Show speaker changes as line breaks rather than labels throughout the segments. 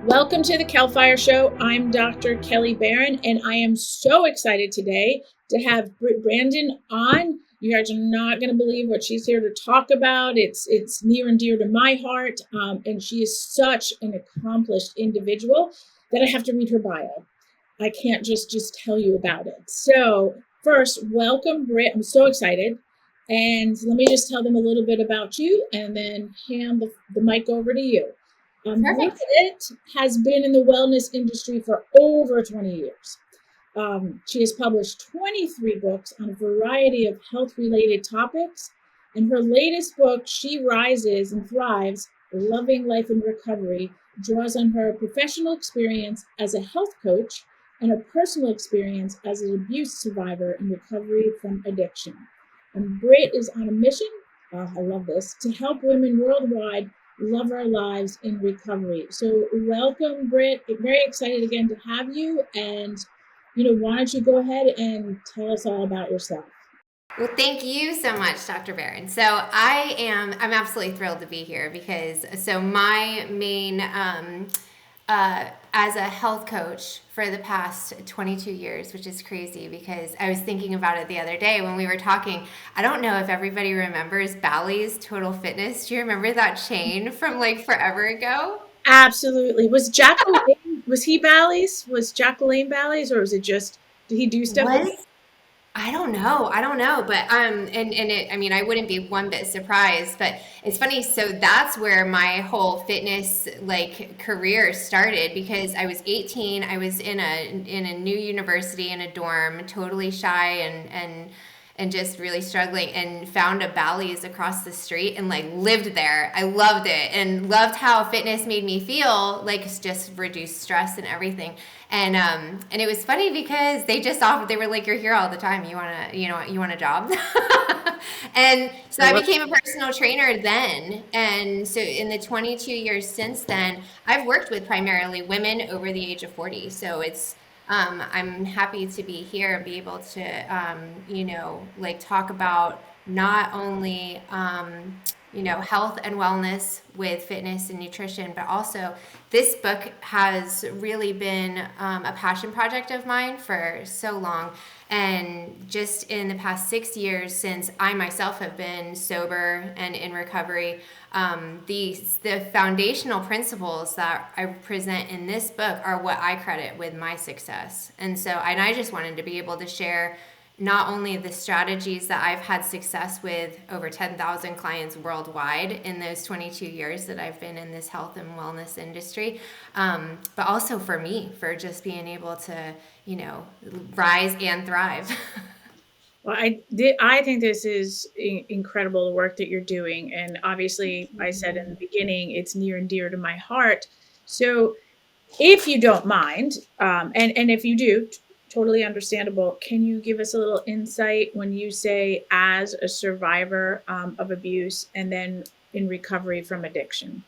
Welcome to the KellFire Show. I'm Dr. Kelly Barron, and I am so excited today to have Britt Brandon on. You guys are not going to believe what she's here to talk about. It's near and dear to my heart, and she is such an accomplished individual that I have to read her bio. I can't just tell you about it. So first, welcome, Britt. I'm so excited. And let me just tell them a little bit about you and then hand the mic over to you.
Perfect.
Britt has been in the wellness industry for over 20 years. She has published 23 books on a variety of health-related topics. And her latest book, She Rises and Thrives, Loving Life in Recovery, draws on her professional experience as a health coach and her personal experience as an abuse survivor in recovery from addiction. And Britt is on a mission, I love this, to help women worldwide love our lives in recovery. So welcome, Britt. Very excited again to have you. And, why don't you go ahead and tell us all about yourself?
Well, thank you so much, Dr. Barron. I'm absolutely thrilled to be here because my main, as a health coach for the past 22 years, which is crazy because I was thinking about it the other day when we were talking. I don't know if everybody remembers Bally's Total Fitness. Do you remember that chain from like forever ago?
Absolutely. Was he Bally's? Was Jack LaLanne Bally's, or was it just, did he do stuff with?
Was I don't know, but I mean, I wouldn't be one bit surprised, but it's funny. So that's where my whole fitness like career started because I was 18. I was in a new university in a dorm, totally shy and just really struggling, and found a Bally's across the street and like lived there. I loved it and loved how fitness made me feel, like just reduced stress and everything. And it was funny because they just offered, they were like, "You're here all the time. You want a job?" And so I became a personal trainer then. And so in the 22 years since then, I've worked with primarily women over the age of 40. So I'm happy to be here and be able to, like talk about not only, health and wellness with fitness and nutrition, but also this book has really been a passion project of mine for so long. And just in the past 6 years, since I myself have been sober and in recovery, the foundational principles that I present in this book are what I credit with my success. And I just wanted to be able to share not only the strategies that I've had success with over 10,000 clients worldwide in those 22 years that I've been in this health and wellness industry, but also for me, for just being able to, rise and thrive.
Well, I think this is incredible, the work that you're doing. And obviously, I said in the beginning, it's near and dear to my heart. So if you don't mind, and if you do, totally understandable, can you give us a little insight when you say as a survivor of abuse and then in recovery from addiction?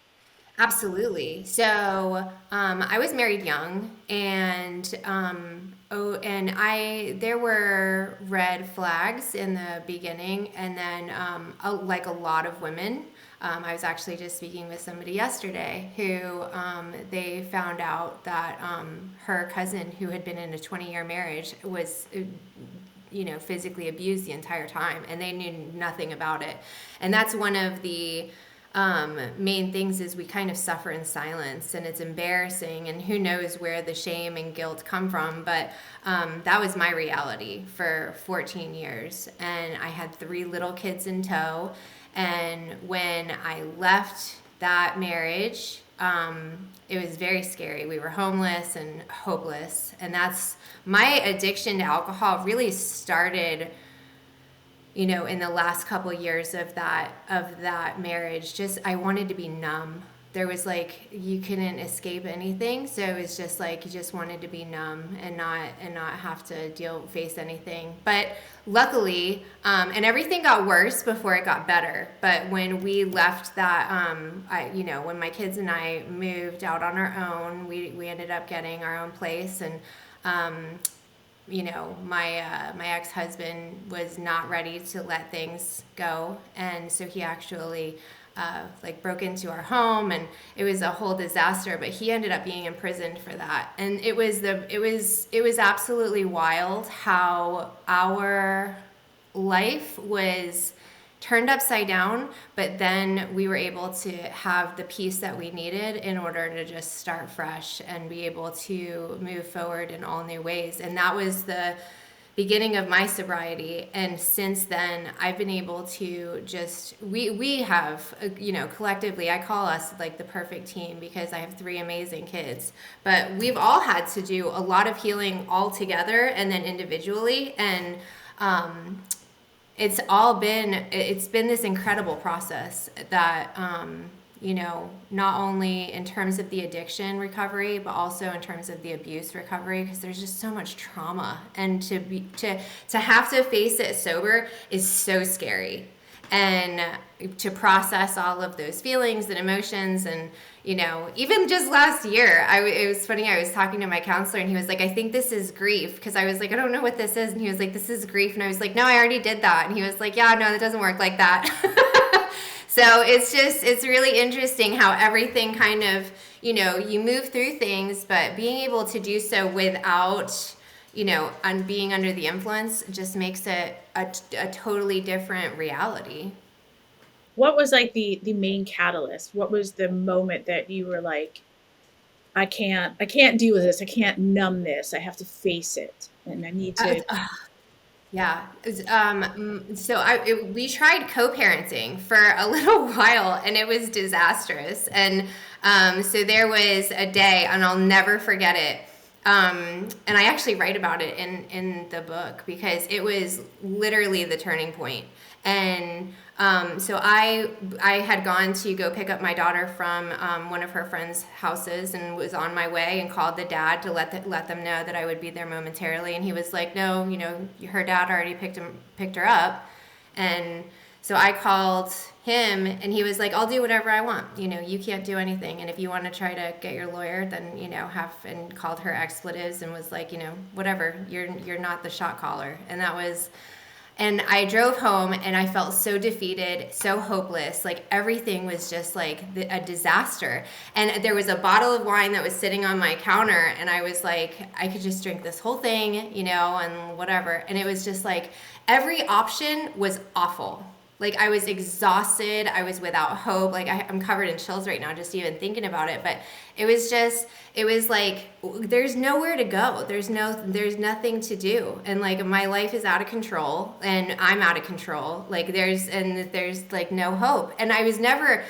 Absolutely. So I was married young, and I there were red flags in the beginning, and then like a lot of women. I was actually just speaking with somebody yesterday who they found out that her cousin, who had been in a 20-year marriage, was physically abused the entire time, and they knew nothing about it. And that's one of the main things is we kind of suffer in silence, and it's embarrassing, and who knows where the shame and guilt come from. But that was my reality for 14 years, and I had 3 little kids in tow. And when I left that marriage, it was very scary. We were homeless and hopeless, and that's my addiction to alcohol really started, in the last couple of years of that marriage. Just I wanted to be numb. There was like you couldn't escape anything, so it was just like you just wanted to be numb and not have to face anything. But luckily, and everything got worse before it got better. But when we left that, when my kids and I moved out on our own, we ended up getting our own place. And my ex-husband was not ready to let things go, and so he actually like broke into our home, and it was a whole disaster. But he ended up being imprisoned for that, and it was absolutely wild how our life was turned upside down, but then we were able to have the peace that we needed in order to just start fresh and be able to move forward in all new ways. And that was the beginning of my sobriety. And since then, I've been able to just, we have, collectively, I call us like the perfect team because I have 3 amazing kids, but we've all had to do a lot of healing all together and then individually. And, it's been this incredible process that, not only in terms of the addiction recovery, but also in terms of the abuse recovery, because there's just so much trauma, and to have to face it sober is so scary, and to process all of those feelings and emotions. And even just last year, it was funny, I was talking to my counselor, and he was like, I think this is grief, because I was like, I don't know what this is, and he was like, this is grief. And I was like, no, I already did that. And he was like, yeah, no, that doesn't work like that. So it's really interesting how everything kind of, you move through things, but being able to do so without, being under the influence just makes it a totally different reality.
What was like the main catalyst? What was the moment that you were like, I can't deal with this. I can't numb this. I have to face it, and I need to.
Yeah. We tried co-parenting for a little while, and it was disastrous. And so there was a day, and I'll never forget it. And I actually write about it in the book, because it was literally the turning point. And so I had gone to go pick up my daughter from one of her friends' houses, and was on my way, and called the dad to let them know that I would be there momentarily. And he was like, no, her dad already picked her up. And so I called him, and he was like, I'll do whatever I want. You can't do anything. And if you want to try to get your lawyer, then, and called her expletives, and was like, whatever, you're not the shot caller. And I drove home, and I felt so defeated, so hopeless. Like everything was just like a disaster. And there was a bottle of wine that was sitting on my counter, and I was like, I could just drink this whole thing, and whatever. And it was just like every option was awful. Like I was exhausted. I was without hope. Like I'm covered in chills right now just even thinking about it. But it was like, there's nowhere to go. There's nothing to do. And like my life is out of control, and I'm out of control. Like there's like no hope. And I was never,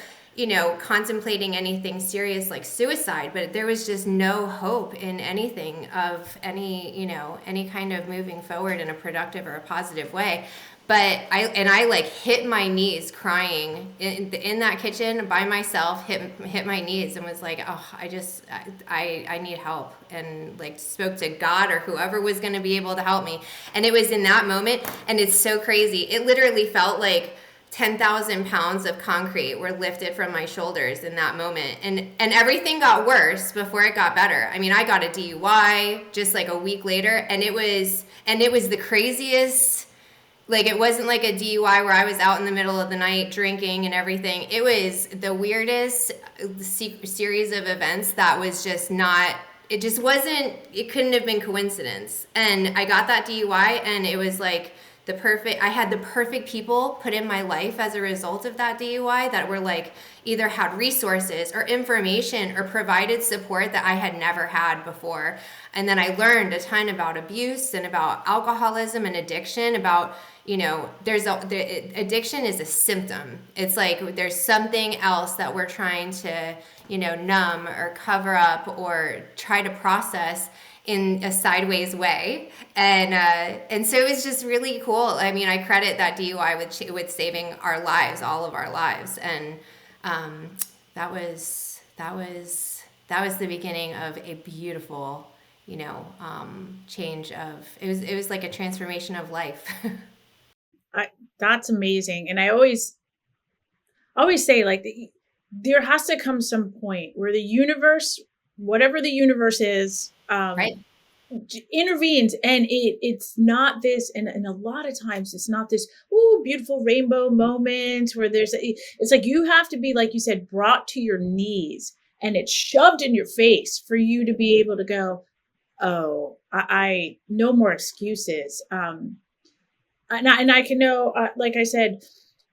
contemplating anything serious like suicide, but there was just no hope in anything of any kind of moving forward in a productive or a positive way. But I like hit my knees crying in that kitchen by myself, hit my knees, and was like, oh, I need help, and like spoke to God or whoever was going to be able to help me. And it was in that moment, and it's so crazy. It literally felt like 10,000 pounds of concrete were lifted from my shoulders in that moment. And everything got worse before it got better. I mean, I got a DUI just like a week later, and it was the craziest. Like, it wasn't like a DUI where I was out in the middle of the night drinking and everything. It was the weirdest series of events that was just not, it just wasn't, it couldn't have been coincidence. And I got that DUI, and it was like I had the perfect people put in my life as a result of that DUI that were like either had resources or information or provided support that I had never had before. And then I learned a ton about abuse and about alcoholism and addiction, about addiction is a symptom. It's like there's something else that we're trying to, numb or cover up or try to process in a sideways way. And so it was just really cool. I mean, I credit that DUI with saving our lives, all of our lives. And that was the beginning of a beautiful, change of, it was like a transformation of life.
That's amazing. And I always say, like, there has to come some point where the universe, whatever the universe is,
Right.
intervenes, and it's not this, and a lot of times it's not this beautiful rainbow moment where it's like you have to be, like you said, brought to your knees and it's shoved in your face for you to be able to go, oh, I no more excuses. And I can know, like I said,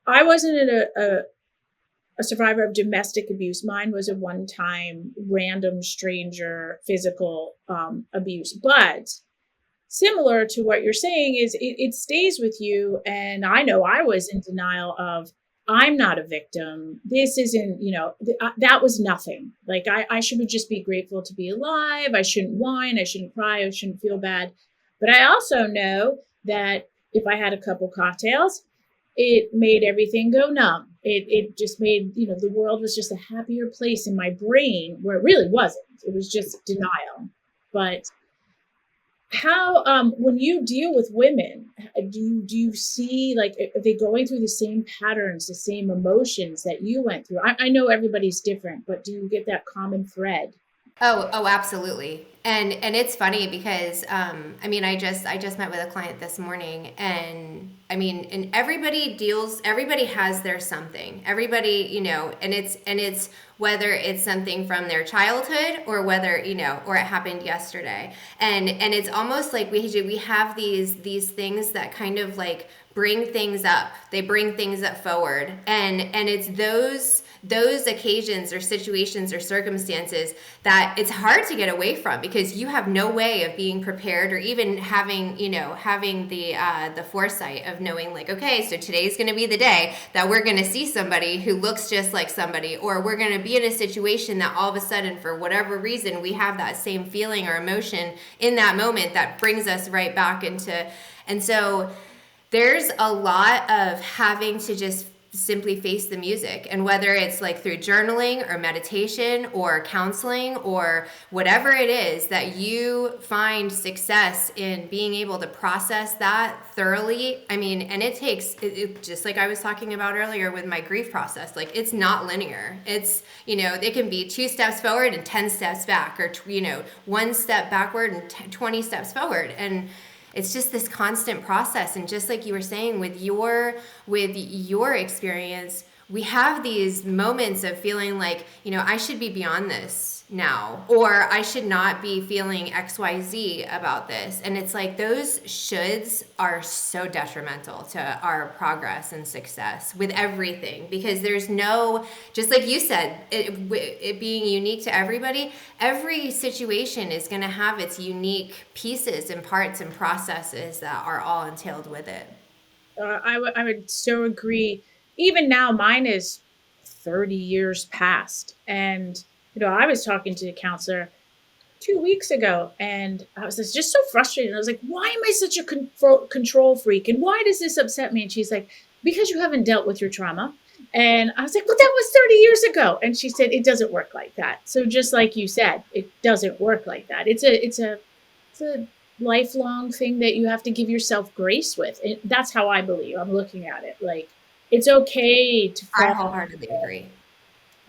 I wasn't a survivor of domestic abuse. Mine was a one-time random stranger physical abuse. But similar to what you're saying is it stays with you. And I know I was in denial of, I'm not a victim. This isn't, that was nothing. Like I should just be grateful to be alive. I shouldn't whine. I shouldn't cry. I shouldn't feel bad. But I also know that if I had a couple cocktails, it made everything go numb. It just made, the world was just a happier place in my brain, where it really wasn't. It was just denial. But how, when you deal with women, do you see, like, are they going through the same patterns, the same emotions that you went through? I know everybody's different, but do you get that common thread?
Oh, absolutely. And it's funny because I just met with a client this morning, and and everybody has their something. Everybody, and it's whether it's something from their childhood or whether, or it happened yesterday. And it's almost like we have these things that kind of like bring things up. They bring things up forward. And it's those occasions or situations or circumstances that it's hard to get away from, because you have no way of being prepared or even having the foresight of knowing, like, okay, so today's going to be the day that we're going to see somebody who looks just like somebody, or we're going to be in a situation that all of a sudden, for whatever reason, we have that same feeling or emotion in that moment that brings us right back into. And so there's a lot of having to just simply face the music, and whether it's like through journaling or meditation or counseling or whatever it is, that you find success in being able to process that thoroughly. And it takes it just like I was talking about earlier with my grief process. Like, it's not linear. It's, it can be 2 steps forward and 10 steps back, or 1 step backward and 20 steps forward. And it's just this constant process. And just like you were saying with your experience, we have these moments of feeling like, I should be beyond this now, or I should not be feeling XYZ about this. And it's like those shoulds are so detrimental to our progress and success with everything, because there's no, just like you said, it being unique to everybody, every situation is going to have its unique pieces and parts and processes that are all entailed with it.
I would so agree. Even now, mine is 30 years past. And, I was talking to a counselor 2 weeks ago, and I was just so frustrated. I was like, why am I such a control freak? And why does this upset me? And she's like, because you haven't dealt with your trauma. And I was like, well, that was 30 years ago. And she said, it doesn't work like that. So just like you said, it doesn't work like that. It's a lifelong thing that you have to give yourself grace with. And that's how I believe. I'm looking at it. Like, it's okay to fall.
I wholeheartedly agree.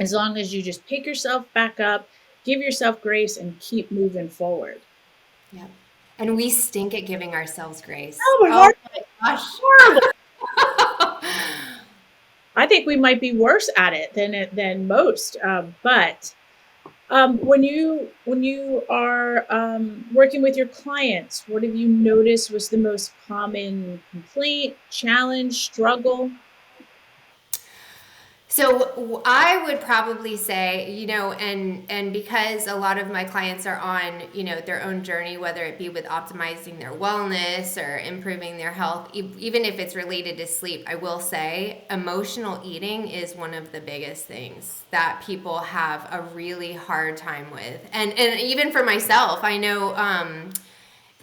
As long as you just pick yourself back up, give yourself grace, and keep moving forward.
Yeah. And we stink at giving ourselves grace.
Oh my gosh. I think we might be worse at it than most. But when you are working with your clients, what have you noticed was the most common complaint, challenge, struggle?
So I would probably say, and because a lot of my clients are on, their own journey, whether it be with optimizing their wellness or improving their health, even if it's related to sleep, I will say emotional eating is one of the biggest things that people have a really hard time with. And even for myself, I know,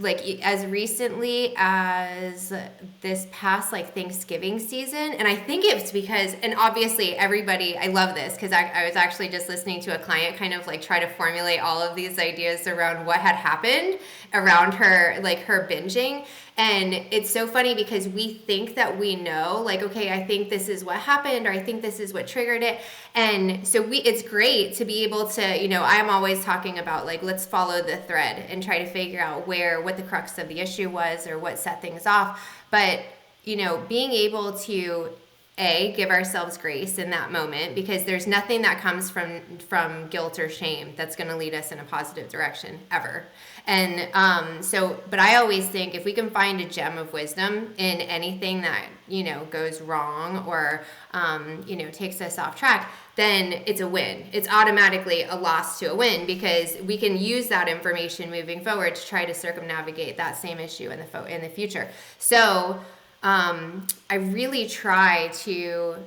like as recently as this past Thanksgiving season. And I think it's because, and obviously everybody, I love this because I was actually just listening to a client kind of try to formulate all of these ideas around what had happened around her, her binging. And it's so funny because we think that we know, like, okay, I think this is what happened, or I think this is what triggered it. And so it's great to be able to, I'm always talking about, like, let's follow the thread and try to figure out what the crux of the issue was or what set things off. But, being able to give ourselves grace in that moment, because there's nothing that comes from guilt or shame that's going to lead us in a positive direction ever. And but I always think if we can find a gem of wisdom in anything that goes wrong or takes us off track, then it's a win. It's automatically a loss to a win, because we can use that information moving forward to try to circumnavigate that same issue in the future. So I really try to,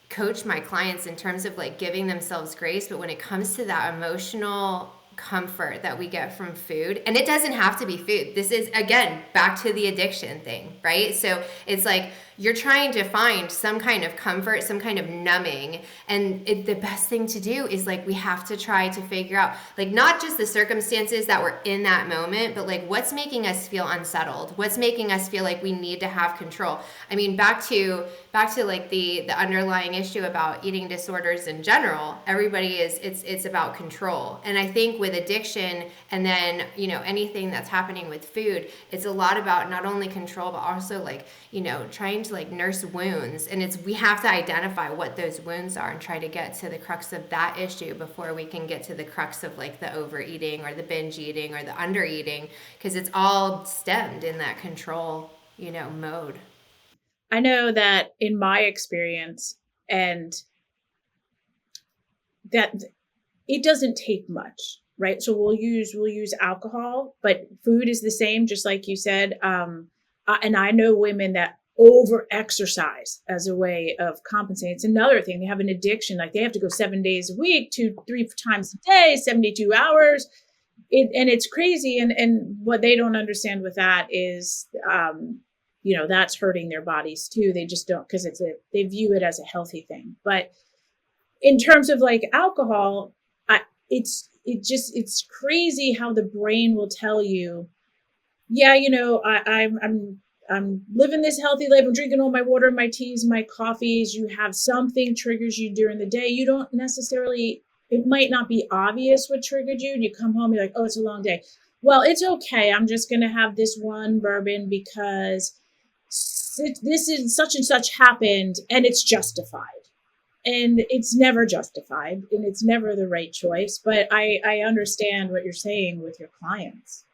coach my clients in terms of like giving themselves grace. But when it comes to that emotional comfort that we get from food, and it doesn't have to be food. This is, again, back to the addiction thing, right? So it's like you're trying to find some kind of comfort, some kind of numbing. And the best thing to do is like, we have to try to figure out, like, not just the circumstances that were in that moment, but like what's making us feel unsettled, what's making us feel like we need to have control. I mean, back to like the underlying issue about eating disorders in general, everybody it's about control. And I think with addiction, and then, anything that's happening with food, it's a lot about not only control, but also like, trying to like nurse wounds. And we have to identify what those wounds are and try to get to the crux of that issue before we can get to the crux of like the overeating or the binge eating or the under eating, because it's all stemmed in that control, mode.
I know that in my experience, and that it doesn't take much, right? So we'll use alcohol, but food is the same, just like you said. And I know women that over exercise as a way of compensating. It's another thing. They have an addiction. Like they have to go 7 days a week, 2-3 times a day, 72 hours. And it's crazy. And what they don't understand with that is, that's hurting their bodies too. They just don't, because they view it as a healthy thing. But in terms of like alcohol, it's crazy how the brain will tell you, yeah, I'm living this healthy life. I'm drinking all my water, my teas, my coffees. You have something triggers you during the day. You don't necessarily, it might not be obvious what triggered you. And you come home, you're like, oh, it's a long day. Well, it's okay. I'm just going to have this one bourbon because this is such and such happened, and it's justified. And it's never justified, and it's never the right choice. But I understand what you're saying with your clients.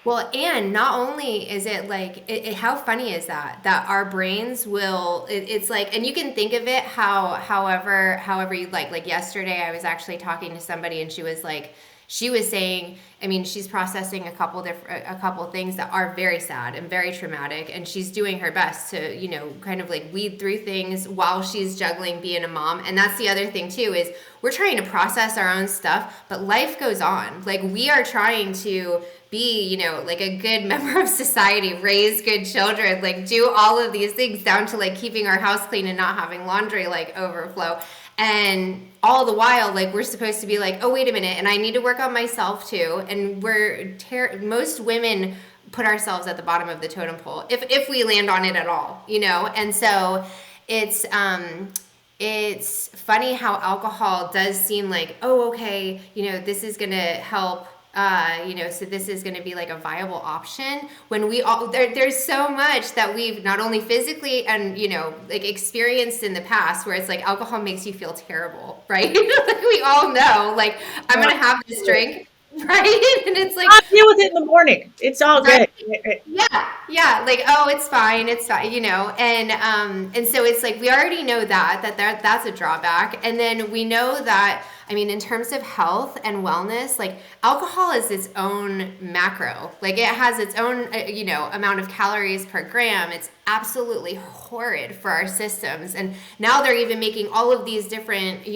Well, and not only is it like, how funny is that our brains will, it's like, and you can think of it however you like yesterday I was actually talking to somebody, and she was saying, I mean, she's processing a couple things that are very sad and very traumatic, and she's doing her best to, kind of like weed through things while she's juggling being a mom. And that's the other thing too, is we're trying to process our own stuff, but life goes on. Like we are trying to be, like a good member of society, raise good children, like do all of these things down to like keeping our house clean and not having laundry like overflow. And all the while, like we're supposed to be like, oh, wait a minute, and I need to work on myself too. And most women put ourselves at the bottom of the totem pole if we land on it at all, And so it's funny how alcohol does seem like, oh, okay, this is gonna help. So this is going to be like a viable option when we all, there's so much that we've not only physically and, like experienced in the past where it's like alcohol makes you feel terrible, right? Like we all know, like I'm going to have this drink, right? And it's like,
I'll deal with it in the morning. It's all good.
Yeah. Like, oh, it's fine. And so it's like, we already know that's a drawback. And then we know that, I mean, in terms of health and wellness, like alcohol is its own macro. Like it has its own, amount of calories per gram. It's absolutely horrid for our systems. And now they're even making all of these different,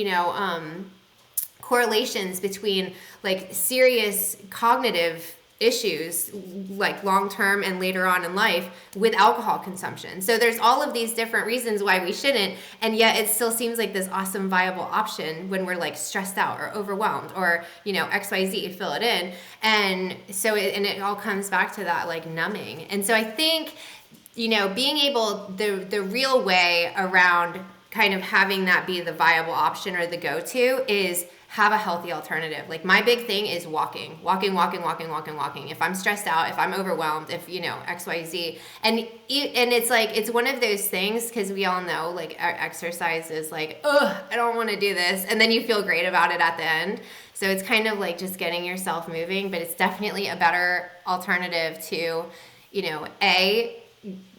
correlations between like serious cognitive issues like long-term and later on in life with alcohol consumption. So there's all of these different reasons why we shouldn't, and yet it still seems like this awesome viable option when we're like stressed out or overwhelmed or, you know, XYZ, fill it in. And so it all comes back to that like numbing. And so I think, you know, being able, the real way around kind of having that be the viable option or the go-to is have a healthy alternative. Like my big thing is walking. If I'm stressed out, if I'm overwhelmed, if, you know, XYZ. And it's like, it's one of those things, because we all know like exercise is like, ugh, I don't want to do this. And then you feel great about it at the end. So it's kind of like just getting yourself moving, but it's definitely a better alternative to, you know,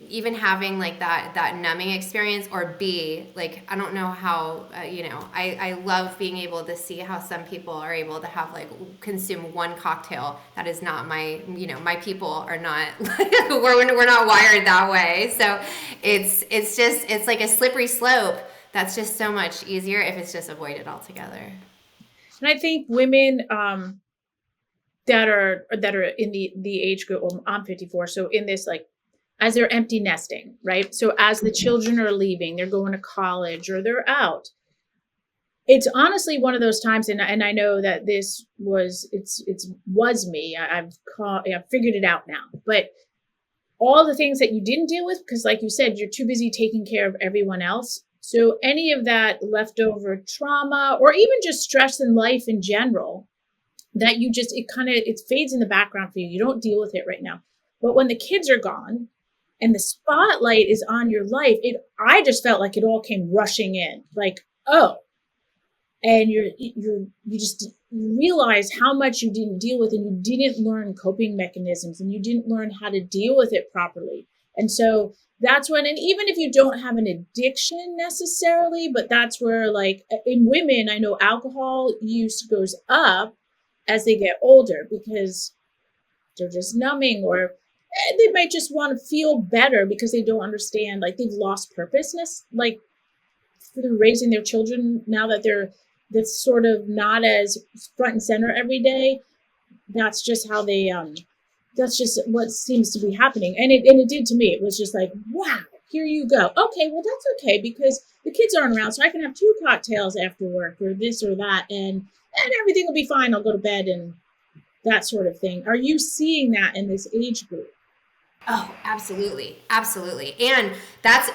even having like that numbing experience, or B, like, I don't know how, you know, I love being able to see how some people are able to have like consume one cocktail. That is not my, you know, my people are not, we're not wired that way. So it's like a slippery slope that's just so much easier if it's just avoided altogether.
And I think women, that are in the age group, well, I'm 54. So in this, like, as they're empty nesting, right? So as the children are leaving, they're going to college or they're out. It's honestly one of those times, and I know that this was me. I've figured it out now. But all the things that you didn't deal with, because like you said, you're too busy taking care of everyone else. So any of that leftover trauma, or even just stress in life in general, that you just, it fades in the background for you. You don't deal with it right now. But when the kids are gone, and the spotlight is on your life, I just felt like it all came rushing in, like, oh, and you just realize how much you didn't deal with, and you didn't learn coping mechanisms, and you didn't learn how to deal with it properly. And so that's when, and even if you don't have an addiction necessarily, but that's where, like, in women, I know alcohol use goes up as they get older because they're just numbing, or they might just want to feel better because they don't understand, like, they've lost purposeness, like, through raising their children. Now that that's sort of not as front and center every day, that's just how they, that's just what seems to be happening. And it did to me. It was just like, wow, here you go. Okay, well, that's okay, because the kids aren't around, so I can have 2 cocktails after work or this or that, and everything will be fine. I'll go to bed and that sort of thing. Are you seeing that in this age group?
Oh, absolutely. Absolutely. And that's,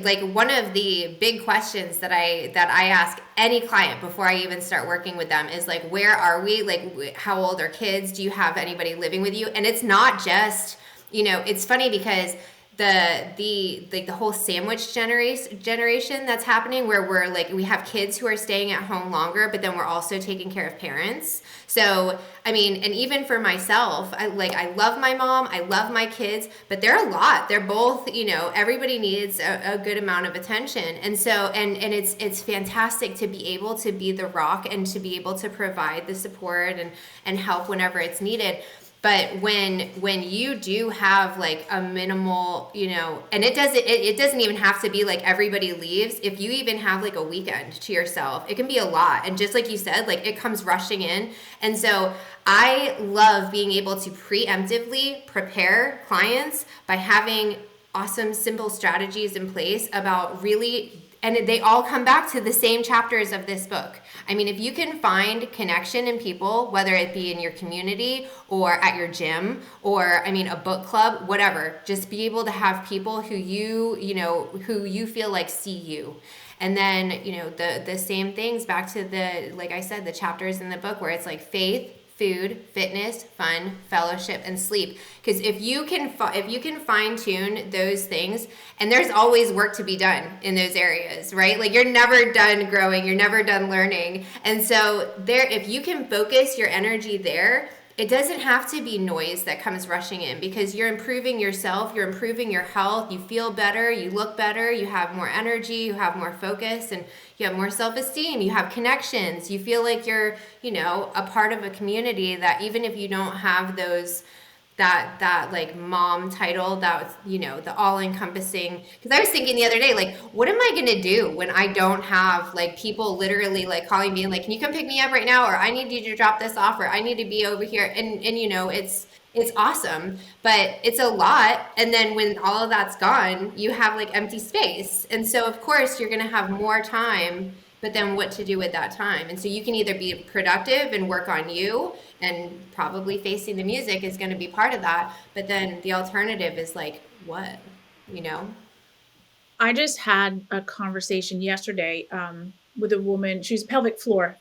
like, one of the big questions that I ask any client before I even start working with them is like, where are we? Like, how old are kids? Do you have anybody living with you? And it's not just, you know, it's funny because the whole sandwich generation that's happening, where we're like, we have kids who are staying at home longer, but then we're also taking care of parents. So, I mean, and even for myself, I love my mom, I love my kids, but they're a lot. They're both, you know, everybody needs a good amount of attention. And so, and it's fantastic to be able to be the rock and to be able to provide the support and help whenever it's needed. But when you do have like a minimal, you know, and it doesn't even have to be like everybody leaves. If you even have like a weekend to yourself, it can be a lot. And just like you said, like, it comes rushing in. And so I love being able to preemptively prepare clients by having awesome, simple strategies in place about really, and they all come back to the same chapters of this book. I mean, if you can find connection in people, whether it be in your community or at your gym or, I mean, a book club, whatever, just be able to have people who you feel like see you. And then, you know, the same things back to like I said, the chapters in the book where it's like faith, food, fitness, fun, fellowship, and sleep. Because if you can fine tune those things, and there's always work to be done in those areas, right? Like, you're never done growing, you're never done learning. And so if you can focus your energy there, it doesn't have to be noise that comes rushing in, because you're improving yourself, you're improving your health, you feel better, you look better, you have more energy, you have more focus, and you have more self-esteem, you have connections, you feel like you're, you know, a part of a community that even if you don't have those that like mom title, that was, you know, the all encompassing. Because I was thinking the other day, like, what am I gonna do when I don't have like people literally like calling me like, can you come pick me up right now, or I need you to drop this off, or I need to be over here, and you know, it's awesome, but it's a lot. And then when all of that's gone, you have like empty space, and so of course you're gonna have more time, but then what to do with that time? And so you can either be productive and work on you, and probably facing the music is going to be part of that, but then the alternative is like, what, you know?
I just had a conversation yesterday with a woman. She's a pelvic floor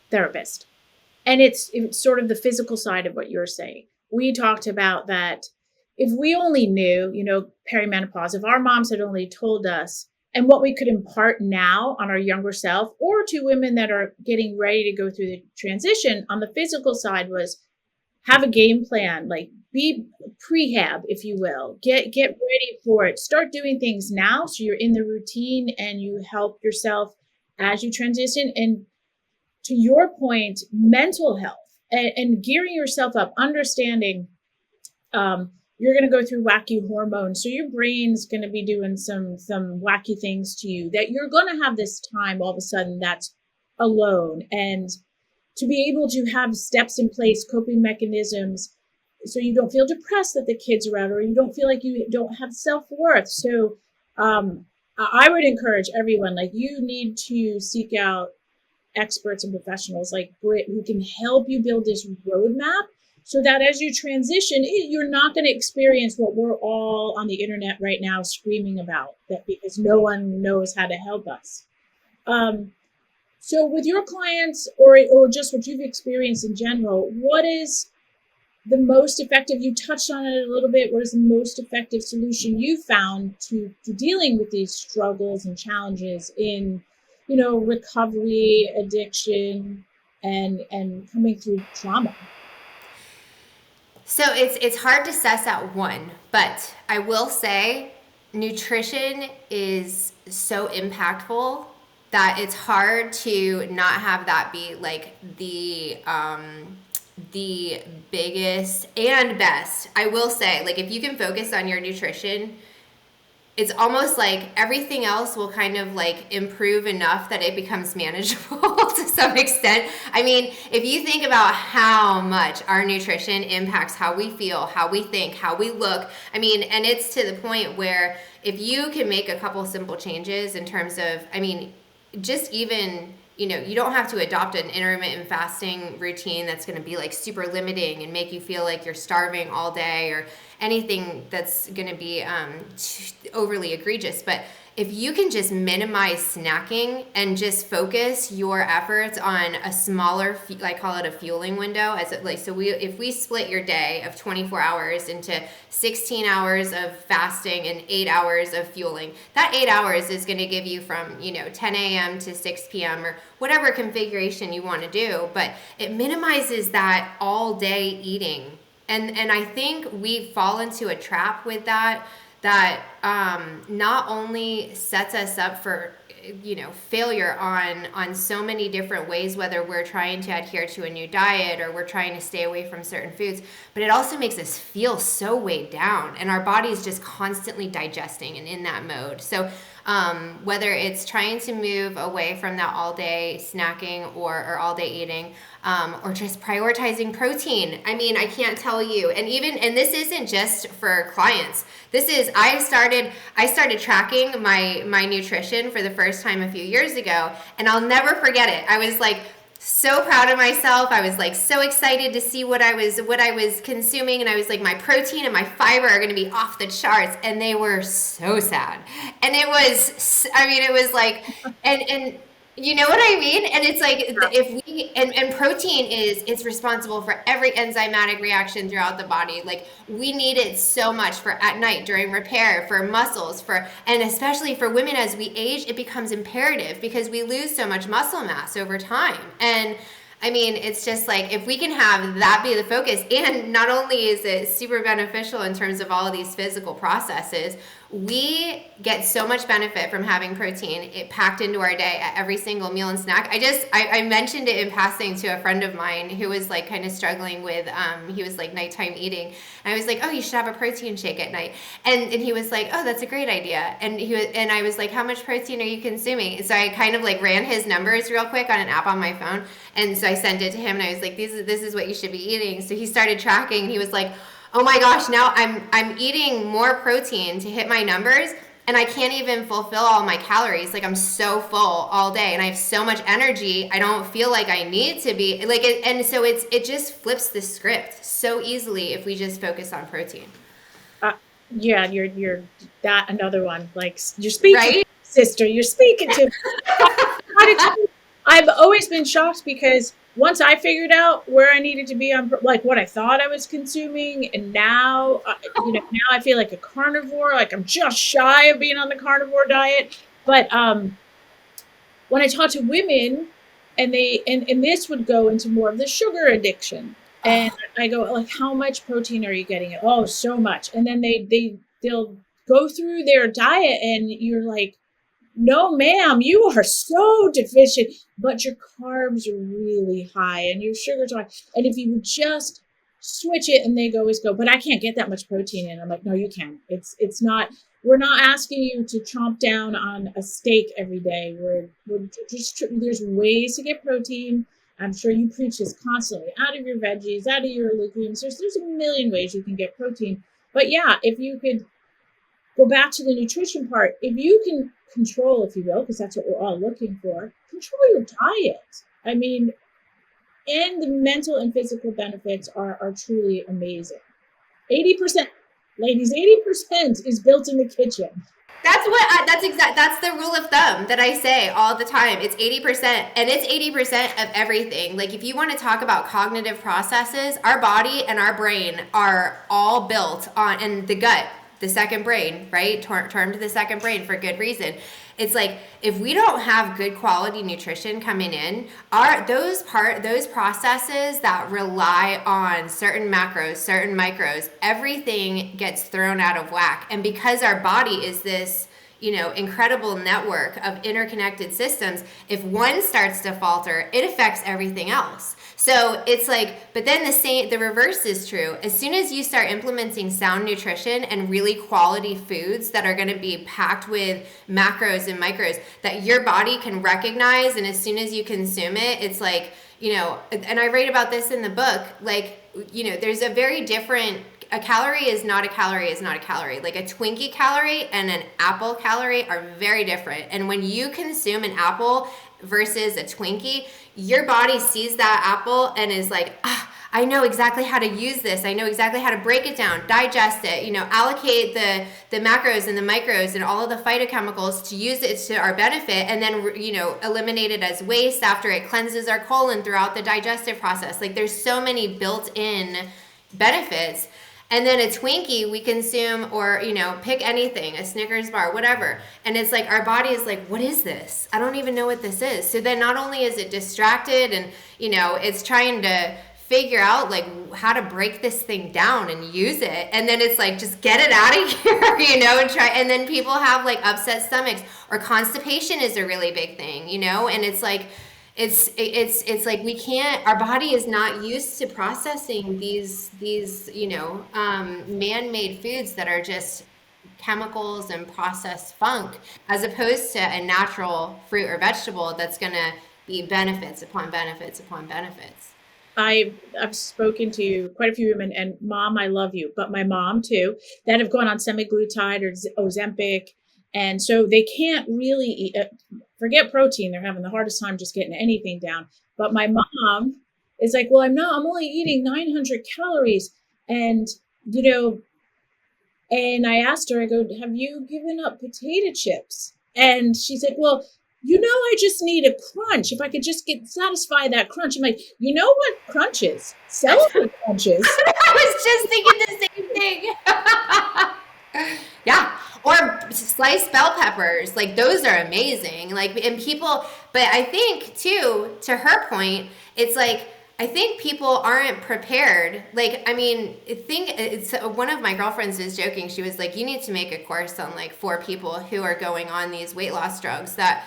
therapist. And it's sort of the physical side of what you're saying. We talked about that if we only knew, you know, perimenopause, if our moms had only told us and what we could impart now on our younger self, or to women that are getting ready to go through the transition on the physical side, was have a game plan, like be prehab, if you will, get ready for it, start doing things now so you're in the routine and you help yourself as you transition. And to your point, mental health and gearing yourself up, understanding you're going to go through wacky hormones. So your brain's going to be doing some wacky things to you, that you're going to have this time all of a sudden that's alone. And to be able to have steps in place, coping mechanisms, so you don't feel depressed that the kids are out, or you don't feel like you don't have self-worth. So I would encourage everyone, like, you need to seek out experts and professionals like Britt, who can help you build this roadmap so that as you transition, you're not going to experience what we're all on the internet right now screaming about, that because no one knows how to help us. So with your clients, or just what you've experienced in general, what is the most effective, you touched on it a little bit, what is the most effective solution you found to dealing with these struggles and challenges in, you know, recovery, addiction, and coming through trauma?
So it's hard to suss out one, but I will say nutrition is so impactful that it's hard to not have that be like the biggest and best. I will say, like, if you can focus on your nutrition, it's almost like everything else will kind of like improve enough that it becomes manageable to some extent. I mean, if you think about how much our nutrition impacts how we feel, how we think, how we look, I mean, and it's to the point where if you can make a couple simple changes in terms of, I mean, just even, you know, you don't have to adopt an intermittent fasting routine that's going to be like super limiting and make you feel like you're starving all day, or anything that's going to be overly egregious. But if you can just minimize snacking and just focus your efforts on a smaller, I call it a fueling window, as it, like, so if we split your day of 24 hours into 16 hours of fasting and 8 hours of fueling, that 8 hours is going to give you from, you know, 10 a.m. to 6 p.m. or whatever configuration you want to do, but it minimizes that all day eating. And I think we fall into a trap with that not only sets us up for, you know, failure on so many different ways, whether we're trying to adhere to a new diet or we're trying to stay away from certain foods, but it also makes us feel so weighed down, and our body is just constantly digesting and in that mode. So whether it's trying to move away from that all day snacking or all day eating, or just prioritizing protein. I mean, I can't tell you. And this isn't just for clients. This is, I started tracking my nutrition for the first time a few years ago, and I'll never forget it. I was like so proud of myself. I was like so excited to see what I was consuming, and I was like, my protein and my fiber are going to be off the charts, and they were so sad. And it was, I mean, it was like, and you know what I mean? And it's like, if we, and protein it's responsible for every enzymatic reaction throughout the body. Like, we need it so much for at night during repair, for muscles, and especially for women as we age, it becomes imperative because we lose so much muscle mass over time. And I mean, it's just like, if we can have that be the focus, and not only is it super beneficial in terms of all of these physical processes, We get so much benefit from having protein it packed into our day at every single meal and snack. I mentioned it in passing to a friend of mine who was like kind of struggling with, he was like nighttime eating. And I was like, oh, you should have a protein shake at night. And he was like, oh, that's a great idea. And I was like, how much protein are you consuming? So I kind of like ran his numbers real quick on an app on my phone. And so I sent it to him and I was like, this is what you should be eating. So he started tracking and he was like, oh my gosh, now I'm eating more protein to hit my numbers and I can't even fulfill all my calories. Like I'm so full all day and I have so much energy. I don't feel like I need to be like it, and so it just flips the script so easily if we just focus on protein.
Yeah, you're that another one. Like you're speaking,
right?
Sister. You're speaking to. I've always been shocked because once I figured out where I needed to be on, like what I thought I was consuming, and now, now I feel like a carnivore. Like I'm just shy of being on the carnivore diet. But when I talk to women, and this would go into more of the sugar addiction, and I go like, how much protein are you getting? Oh, so much. And then they'll go through their diet, and you're like, no, ma'am, you are so deficient, but your carbs are really high and your sugars are high. And if you would just switch it, and they always go, but I can't get that much protein in. I'm like, no, you can. It's not, we're not asking you to chomp down on a steak every day. We're just, there's ways to get protein. I'm sure you preach this constantly, out of your veggies, out of your legumes. There's a million ways you can get protein. But yeah, if you could go back to the nutrition part, if you can control, if you will, because that's what we're all looking for, control your diet. I mean, and the mental and physical benefits are truly amazing. 80%, ladies, 80% is built in the kitchen.
That's the rule of thumb that I say all the time. It's 80%, and it's 80% of everything. Like if you want to talk about cognitive processes, our body and our brain are all built on, and the gut, the second brain, right? Termed the second brain for good reason. It's like if we don't have good quality nutrition coming in, those processes that rely on certain macros, certain micros, everything gets thrown out of whack. And because our body is this, incredible network of interconnected systems, if one starts to falter, it affects everything else. So it's like, but then the reverse is true. As soon as you start implementing sound nutrition and really quality foods that are going to be packed with macros and micros that your body can recognize, and as soon as you consume it, it's like, and I write about this in the book, like, there's a very different, a calorie is not a calorie is not a calorie. Like a Twinkie calorie and an apple calorie are very different. And when you consume an apple versus a Twinkie, your body sees that apple and is like, I know exactly how to use this. I know exactly how to break it down, digest it, allocate the macros and the micros and all of the phytochemicals to use it to our benefit, and then, eliminate it as waste after it cleanses our colon throughout the digestive process. Like there's so many built-in benefits. And then a Twinkie we consume, or, pick anything, a Snickers bar, whatever. And it's like our body is like, what is this? I don't even know what this is. So then not only is it distracted and, it's trying to figure out like how to break this thing down and use it. And then it's like, just get it out of here, and then people have like upset stomachs, or constipation is a really big thing, and it's like, it's like we can't, our body is not used to processing these man-made foods that are just chemicals and processed funk, as opposed to a natural fruit or vegetable that's going to be benefits upon benefits upon benefits.
I've spoken to quite a few women, and Mom, I love you, but my mom too, that have gone on semaglutide or Ozempic, and so they can't really eat, forget protein. They're having the hardest time just getting anything down. But my mom is like, well, I'm only eating 900 calories. And, and I asked her, I go, have you given up potato chips? And she said, well, I just need a crunch. If I could just satisfy that crunch. I'm like, you know what crunch is? Celery crunches.
I was just thinking the same thing. Yeah. Or sliced bell peppers, like those are amazing. Like, and people, but I think too, to her point, it's like, I think people aren't prepared. Like, I mean, it's one of my girlfriends was joking. She was like, "You need to make a course on like for people who are going on these weight loss drugs. That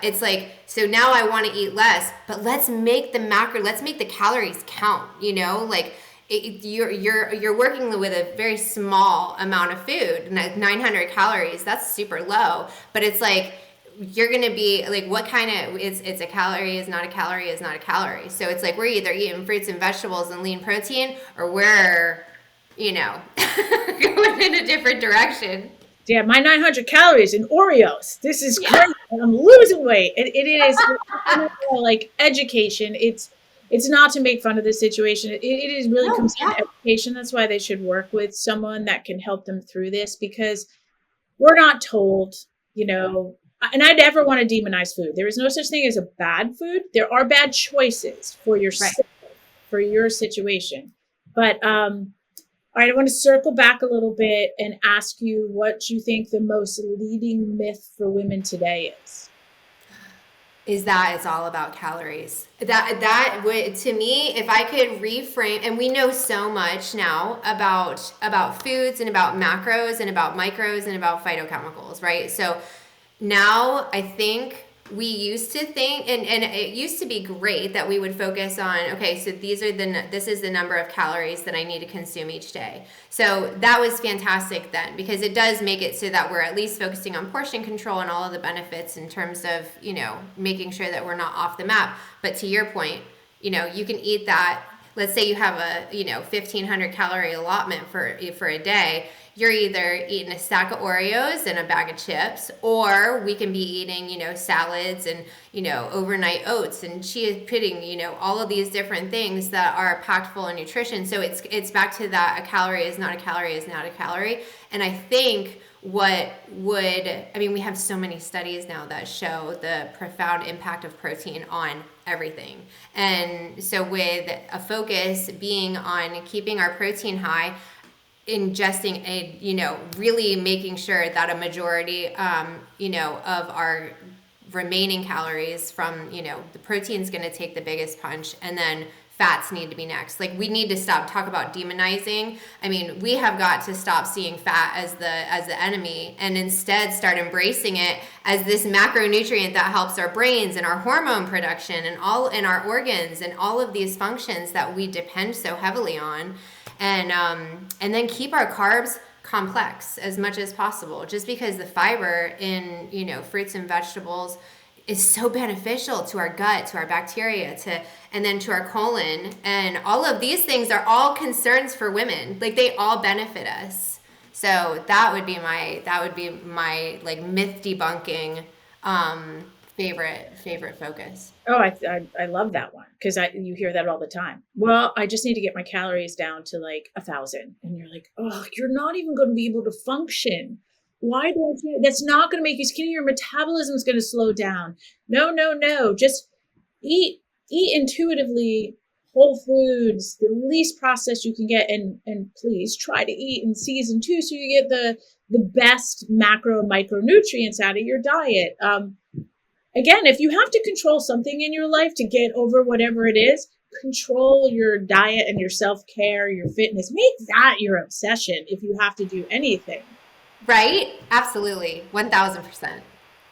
it's like, so now I want to eat less, but let's make the calories count. You know, like." You're working with a very small amount of food, 900 calories. That's super low, but it's like you're gonna be like, what kind of it's a calorie is not a calorie is not a calorie. So it's like we're either eating fruits and vegetables and lean protein, or we're going in a different direction.
Yeah, my 900 calories in Oreos. This is great. I'm losing weight. It is like education. It's not to make fun of the situation. It is really comes down to education. That's why they should work with someone that can help them through this, because we're not told, and I never want to demonize food. There is no such thing as a bad food. There are bad choices for yourself, for your situation. But all right, I want to circle back a little bit and ask you what you think the most leading myth for women today
is that it's all about calories. That would, to me, if I could reframe, and we know so much now about foods and about macros and about micros and about phytochemicals, right? So now I think we used to think, and it used to be great that we would focus on, okay, so this is the number of calories that I need to consume each day. So that was fantastic then, because it does make it so that we're at least focusing on portion control and all of the benefits in terms of, making sure that we're not off the map. But to your point, you can eat that. Let's say you have a 1,500 calorie allotment for a day. You're either eating a stack of Oreos and a bag of chips, or we can be eating, salads and, overnight oats and chia pudding, all of these different things that are packed full of nutrition. So it's back to that a calorie is not a calorie is not a calorie. And I think we have so many studies now that show the profound impact of protein on everything. And so with a focus being on keeping our protein high, ingesting really making sure that a majority, of our remaining calories from, the protein's going to take the biggest punch, and then fats need to be next. Like, we need to talk about demonizing. I mean, we have got to stop seeing fat as the enemy, and instead start embracing it as this macronutrient that helps our brains and our hormone production and all in our organs and all of these functions that we depend so heavily on. And then keep our carbs complex as much as possible, just because the fiber in, fruits and vegetables is so beneficial to our gut, to our bacteria, and then to our colon. And all of these things are all concerns for women. Like, they all benefit us. So that would be my like myth debunking favorite focus.
Oh, I love that one, because you hear that all the time. Well, I just need to get my calories down to like 1,000, and you're like, oh, you're not even going to be able to function. Why don't you? That's not going to make you skinny. Your metabolism is going to slow down. No. Just eat intuitively, whole foods, the least processed you can get, and please try to eat in season too, so you get the best macro and micronutrients out of your diet. Again, if you have to control something in your life to get over whatever it is, control your diet and your self-care, your fitness. Make that your obsession if you have to do anything.
Right? Absolutely. 1,000%.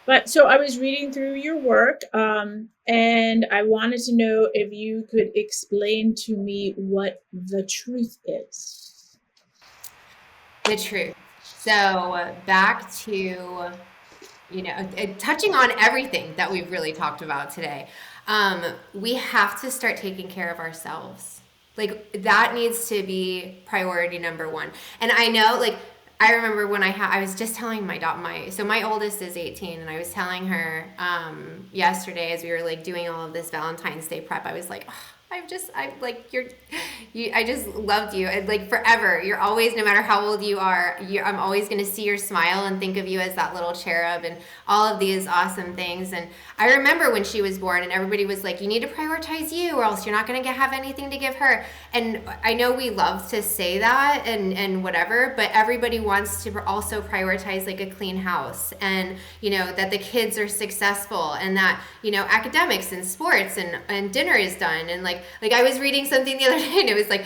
But so I was reading through your work, and I wanted to know if you could explain to me what the truth is.
The truth. So back to... touching on everything that we've really talked about today, we have to start taking care of ourselves. Like, that needs to be priority number one. And I know, like, I remember when I was just telling my oldest is 18, and I was telling her yesterday, as we were like doing all of this Valentine's Day prep, I was like, oh, I just loved you. And like, forever, you're always, no matter how old you are, I'm always going to see your smile and think of you as that little cherub and all of these awesome things. And I remember when she was born, and everybody was like, you need to prioritize you, or else you're not going to have anything to give her. And I know we love to say that and whatever, but everybody wants to also prioritize like a clean house, and, that the kids are successful, and that, academics and sports and dinner is done, and like Like I was reading something the other day and it was like,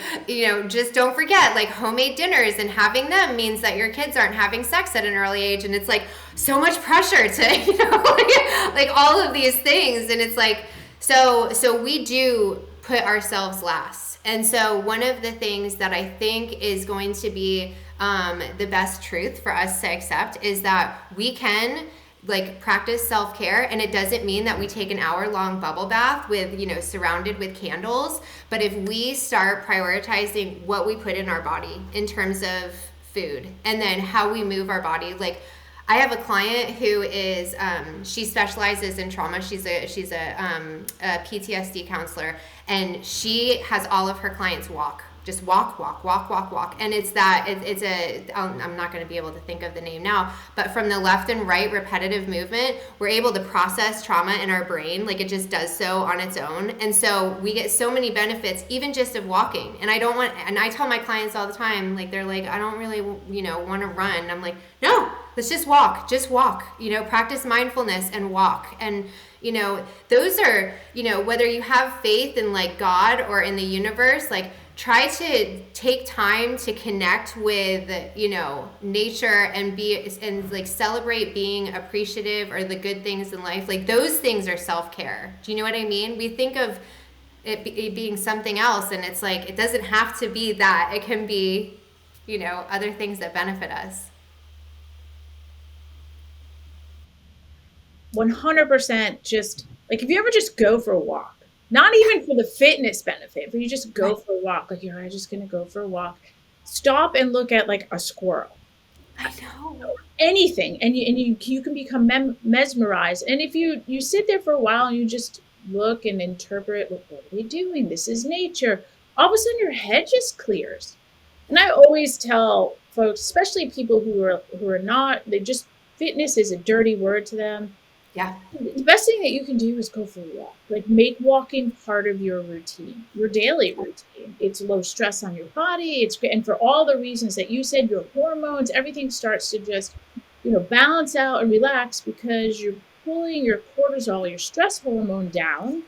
just don't forget, like homemade dinners and having them means that your kids aren't having sex at an early age. And it's like so much pressure to, like all of these things. And it's like, so we do put ourselves last. And so one of the things that I think is going to be the best truth for us to accept is that we can like practice self-care, and it doesn't mean that we take an hour-long bubble bath with, surrounded with candles. But if we start prioritizing what we put in our body in terms of food and then how we move our body, like I have a client who is she specializes in trauma. She's a PTSD counselor, and she has all of her clients walk. Just walk. And I'm not going to be able to think of the name now, but from the left and right repetitive movement, we're able to process trauma in our brain. Like it just does so on its own. And so we get so many benefits, even just of walking. And I tell my clients all the time, like, they're like, I don't really, want to run. I'm like, no, let's just walk, practice mindfulness and walk. And, those are, whether you have faith in like God or in the universe, like, try to take time to connect with, nature and like celebrate being appreciative or the good things in life. Like those things are self-care. Do you know what I mean? We think of it being something else, and it's like, it doesn't have to be that. It can be, other things that benefit us.
100%. Just like, if you ever just go for a walk, not even for the fitness benefit, but you just go for a walk. Like, I'm just going to go for a walk. Stop and look at like a squirrel.
I know.
Anything. And you can become mesmerized. And if you sit there for a while and you just look and interpret, what are we doing? This is nature. All of a sudden your head just clears. And I always tell folks, especially people who are not, fitness is a dirty word to them.
Yeah.
The best thing that you can do is go for a walk. Like, make walking part of your routine, your daily routine. It's low stress on your body. It's great. And for all the reasons that you said, your hormones, everything starts to just, balance out and relax, because you're pulling your cortisol, your stress hormone down,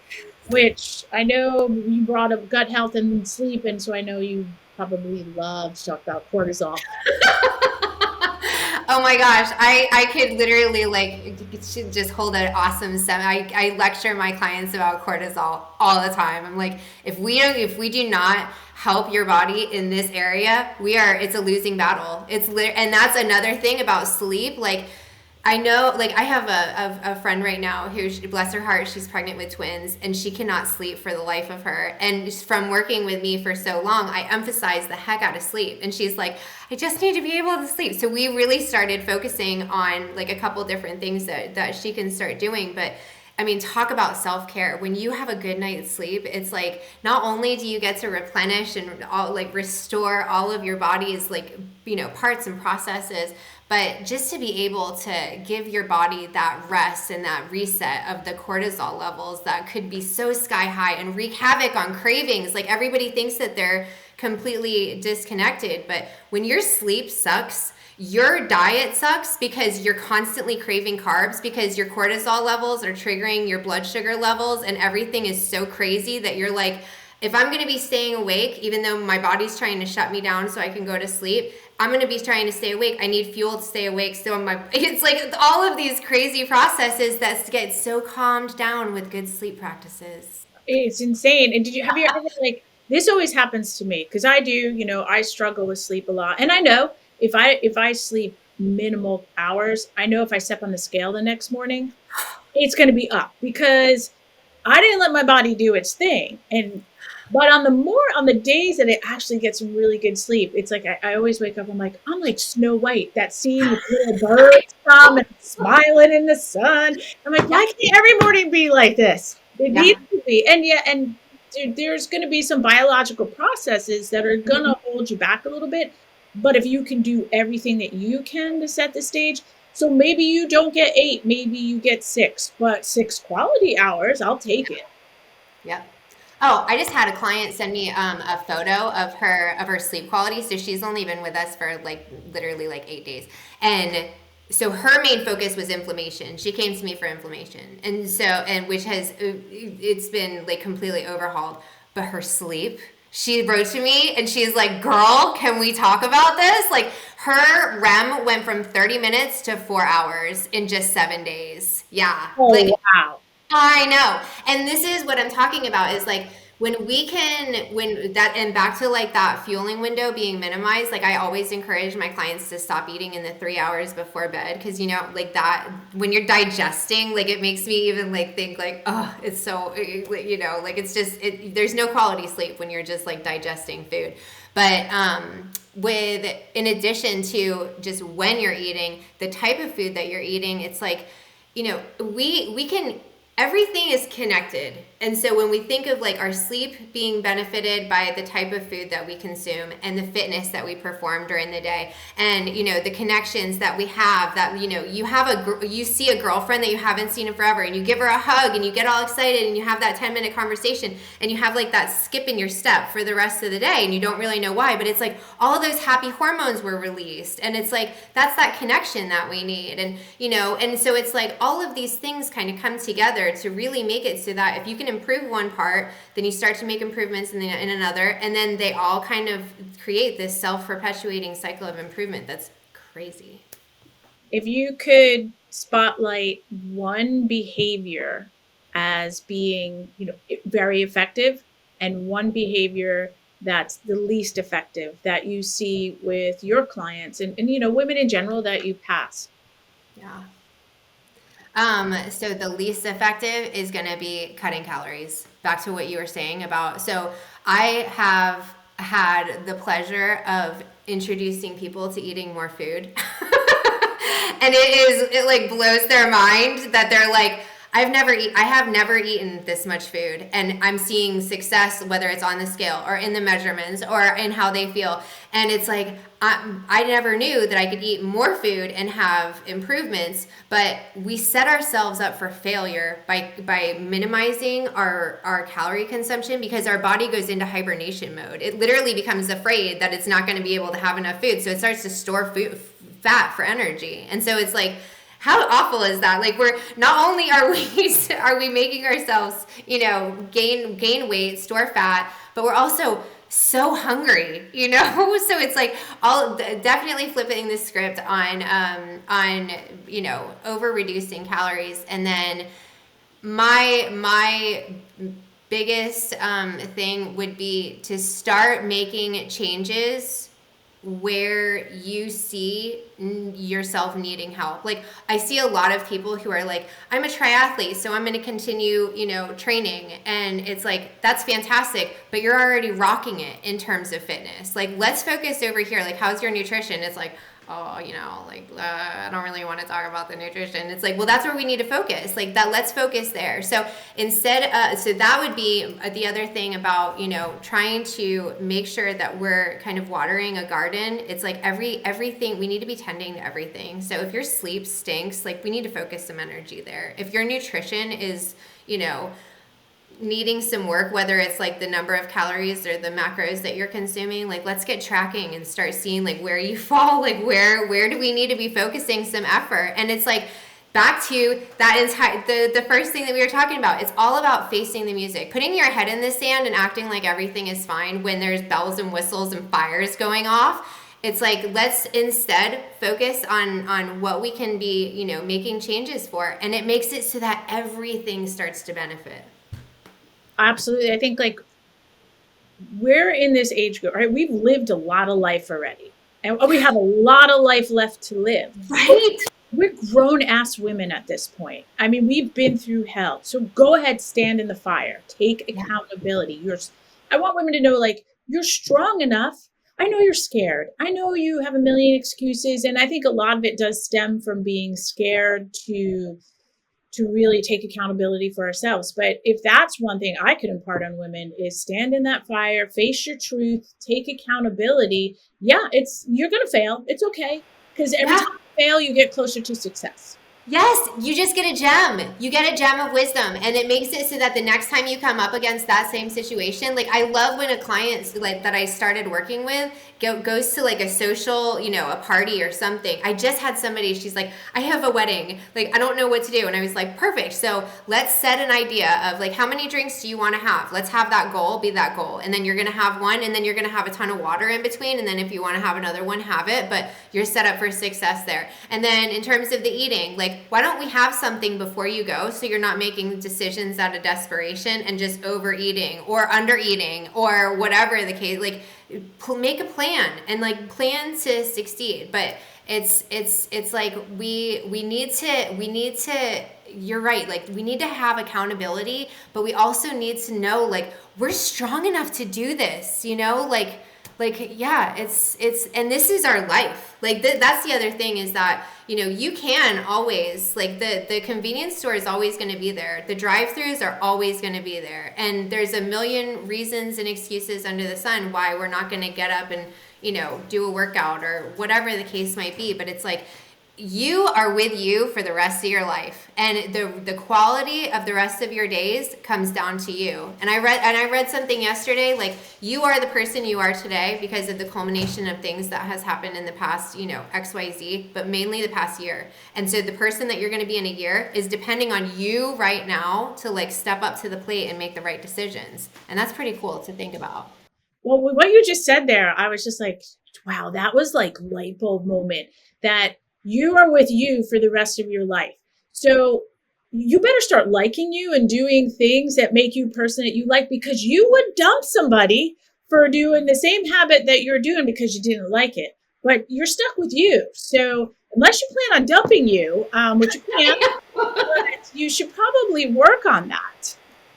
which I know you brought up gut health and sleep. And so I know you probably love to talk about cortisol.
Oh my gosh, I could literally just hold an awesome I lecture my clients about cortisol all the time. I'm like, if we do not help your body in this area, it's a losing battle. And that's another thing about sleep. Like, I know, like, I have a friend right now who, bless her heart, she's pregnant with twins, and she cannot sleep for the life of her. And from working with me for so long, I emphasize the heck out of sleep. And she's like, I just need to be able to sleep. So we really started focusing on like a couple different things that she can start doing. But I mean, talk about self-care. When you have a good night's sleep, it's like, not only do you get to replenish and restore all of your body's parts and processes, but just to be able to give your body that rest and that reset of the cortisol levels that could be so sky high and wreak havoc on cravings. Like, everybody thinks that they're completely disconnected, but when your sleep sucks, your diet sucks, because you're constantly craving carbs, because your cortisol levels are triggering your blood sugar levels, and everything is so crazy that you're like, if I'm going to be staying awake, even though my body's trying to shut me down so I can go to sleep, I'm going to be trying to stay awake. I need fuel to stay awake. So it's like all of these crazy processes that get so calmed down with good sleep practices.
It's insane. And have you ever this always happens to me, because I do, I struggle with sleep a lot. And I know if I sleep minimal hours, I know if I step on the scale the next morning, it's going to be up, because I didn't let my body do its thing. But on the days that it actually gets some really good sleep, it's like I always wake up, I'm like Snow White, that scene with little birds come and smiling in the sun. I'm like, why can't every morning be like this? It needs to be. And dude, there's going to be some biological processes that are going to hold you back a little bit. But if you can do everything that you can to set the stage, so maybe you don't get 8, maybe you get 6, but 6 quality hours, I'll take it.
Yeah. Oh, I just had a client send me a photo of her sleep quality. So she's only been with us for literally 8 days. And so her main focus was inflammation. She came to me for inflammation. And which has, it's been completely overhauled. but her sleep. She wrote to me and she's like, girl, can we talk about this? Like her REM went from 30 minutes to 4 hours in just 7 days. Yeah.
Oh,
Like,
wow.
I know. And this is what I'm talking about is like when that, and back to like that fueling window being minimized, like I always encourage my clients to stop eating in the 3 hours before bed. Cause you know, like that, when you're digesting, like it makes me even like think like, oh, it's so, you know, like it's just, there's no quality sleep when you're just like digesting food. But, in addition to just when you're eating, the type of food that you're eating, it's like, you know, we can, everything is connected. And so when we think of like our sleep being benefited by the type of food that we consume and the fitness that we perform during the day, and you know the connections that we have, that you know you see a girlfriend that you haven't seen in forever and you give her a hug and you get all excited and you have that 10-minute conversation and you have like that skip in your step for the rest of the day and you don't really know why, but it's like all of those happy hormones were released and it's like that's that connection that we need. And you know, and so it's like all of these things kind of come together to really make it so that if you can improve one part, then you start to make improvements in another, and then they all kind of create this self-perpetuating cycle of improvement that's crazy.
If you could spotlight one behavior as being, you know, very effective and one behavior that's the least effective that you see with your clients and you know, women in general that you pass.
Yeah. So the least effective is going to be cutting calories. Back to what you were saying about, so I have had the pleasure of introducing people to eating more food. And it like blows their mind that they're like, I have never eaten this much food, and I'm seeing success, whether it's on the scale or in the measurements or in how they feel. And it's like, I never knew that I could eat more food and have improvements, but we set ourselves up for failure by minimizing our calorie consumption because our body goes into hibernation mode. It literally becomes afraid that it's not going to be able to have enough food. So it starts to store fat for energy. And so it's like, how awful is that? Like we're not only are we making ourselves, you know, gain weight, store fat, but we're also so hungry, you know? So it's like definitely flipping the script on you know, over reducing calories. And then my biggest thing would be to start making changes where you see yourself needing help. Like I see a lot of people who are like, I'm a triathlete, so I'm going to continue, you know, training. And it's like, that's fantastic, but you're already rocking it in terms of fitness. Like, let's focus over here. Like, how's your nutrition? It's like, oh, you know, like, I don't really want to talk about the nutrition. It's like, well, that's where we need to focus. Like that, let's focus there. So instead, so that would be the other thing about, you know, trying to make sure that we're kind of watering a garden. It's like everything, we need to be tending to everything. So if your sleep stinks, like we need to focus some energy there. If your nutrition is, you know, needing some work, whether it's like the number of calories or the macros that you're consuming, like let's get tracking and start seeing like where you fall, like where do we need to be focusing some effort. And it's like back to that entire the first thing that we were talking about. It's all about facing the music, putting your head in the sand and acting like everything is fine when there's bells and whistles and fires going off. It's like, let's instead focus on what we can be, you know, making changes for. And it makes it so that everything starts to benefit.
Absolutely. I think like we're in this age group, right? We've lived a lot of life already and we have a lot of life left to live.
Right.
We're grown ass women at this point. I mean, we've been through hell. So go ahead, stand in the fire, take accountability. I want women to know like you're strong enough. I know you're scared. I know you have a million excuses. And I think a lot of it does stem from being scared to really take accountability for ourselves. But if that's one thing I could impart on women is stand in that fire, face your truth, take accountability. Yeah, you're going to fail. It's okay. Because every time you fail, you get closer to success.
Yes, you just get a gem. You get a gem of wisdom, and it makes it so that the next time you come up against that same situation, like I love when a client like that I started working with goes to like a social, a party or something. I just had somebody, she's like, I have a wedding, like I don't know what to do, and I was like, perfect. So let's set an idea of like how many drinks do you want to have? Let's have that goal be that goal, and then you're gonna have one, and then you're gonna have a ton of water in between, and then if you want to have another one, have it. But you're set up for success there. And then in terms of the eating, like why don't we have something before you go so you're not making decisions out of desperation and just overeating or undereating or whatever the case, like make a plan and like plan to succeed. But it's like we need to you're right, like we need to have accountability, but we also need to know like we're strong enough to do this, yeah, it's and this is our life. Like that's the other thing is that you can always like the convenience store is always going to be there, the drive-throughs are always going to be there, and there's a million reasons and excuses under the sun why we're not going to get up and do a workout or whatever the case might be. But it's like you are with you for the rest of your life, and the quality of the rest of your days comes down to you. And I read something yesterday, like you are the person you are today because of the culmination of things that has happened in the past, XYZ, but mainly the past year. And so the person that you're going to be in a year is depending on you right now to like step up to the plate and make the right decisions. And that's pretty cool to think about.
Well, with what you just said there, I was just like, wow, that was like light bulb moment that you are with you for the rest of your life. So you better start liking you and doing things that make you a person that you like, because you would dump somebody for doing the same habit that you're doing because you didn't like it. But you're stuck with you. So unless you plan on dumping you, which you can, but you should probably work on that.